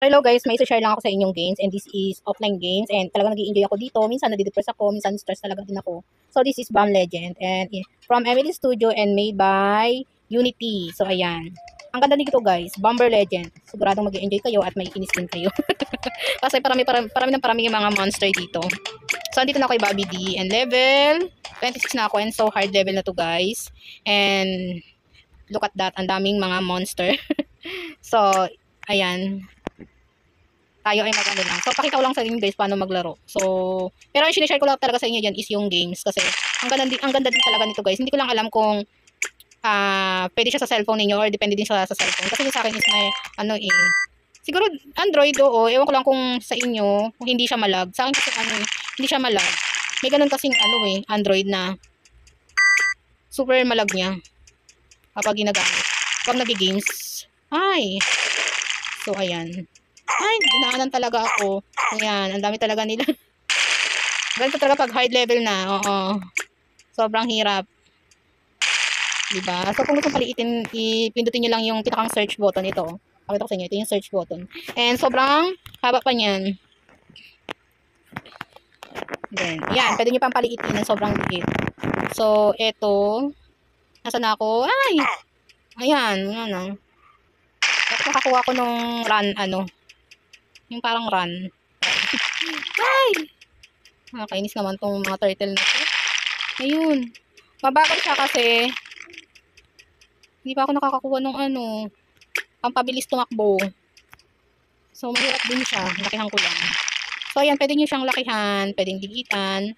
Hello guys, may share lang ako sa inyong games and this is offline games and talagang nag-i-enjoy ako dito. Minsan nadidepress ako, minsan stress talaga din ako. So this is Bomb Legend and from Emily Studio and made by Unity. So ayan. Ang ganda dito guys, Bomber Legend. Siguradong mag-i-enjoy kayo at may inis din kayo. Kasi parami yung mga monster dito. So andito na kay Bobby D and level 26 na ako and so hard level na to guys. And look at that, ang daming mga monster. So ayan, tayo ay mag-ano lang. So, pakita ko lang sa inyo guys paano maglaro. So, pero ang sinishare ko lang talaga sa inyo dyan is yung games kasi ang ganda din talaga nito guys. Hindi ko lang alam kung pwede siya sa cellphone ninyo or depende din siya sa cellphone. Kasi sa akin is may siguro Android oo. Ewan ko lang kung sa inyo kung hindi siya malag. Sa akin kasi hindi siya malag. May ganun kasing Android na super malag niya kapag ginagamit. Kapag nag-games. Ay. So, ayan. Ay, ginaanan talaga ako. Ayan, ang dami talaga nila. Ganito talaga pag hard level na. Oo. Sobrang hirap. Diba? So, kung gusto paliitin, ipindutin nyo lang yung pinakang search button ito. Pakita ko sa inyo. Ito yung search button. And sobrang haba pa niyan. Then, yan. Pwede nyo pang paliitin ng sobrang liit. So, ito. Nasaan na ako? Ay! Ayan. Ano. Tapos nakakuha ko nung run, yung parang run. Ay! Nakakainis naman tong mga turtle na to. Ayun. Mabagal siya kasi hindi pa ako nakakakuha ng pampabilis tumakbo. So, mahirap din siya. Lakihan ko lang. So, ayan. Pwede nyo siyang lakihan. Pwedeng ligitan.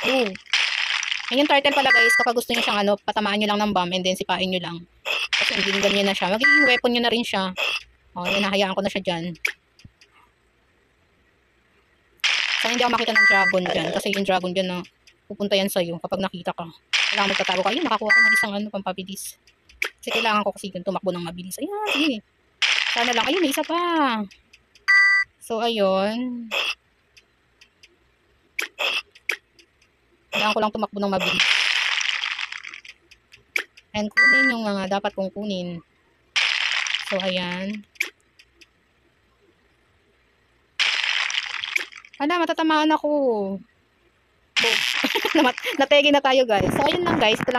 Oh. Ayun, turtle pala guys. Kapag gusto nyo siyang patamaan nyo lang ng bomb and then sipain nyo lang. Kasi hindi ganyan na siya. Magiging weapon nyo na rin siya. O, yun. Nahayaan ko na siya dyan. So, hindi ako makita ng dragon dyan. Kasi yung dragon dyan na pupunta yan sa'yo kapag nakita ka. Kailangan magtatago ka. Ayun, nakakuha ko ng isang pampabilis. Kasi kailangan ko kasi tumakbo ng mabilis. Ayan, sige. Sana lang. Ayun, may isa pa. So, ayun. Kailangan ko lang tumakbo ng mabilis. And kunin yung mga dapat kong kunin. So, ayan. Matatamaan ako. So, nategi na tayo guys. So, ayun lang guys. Ito lang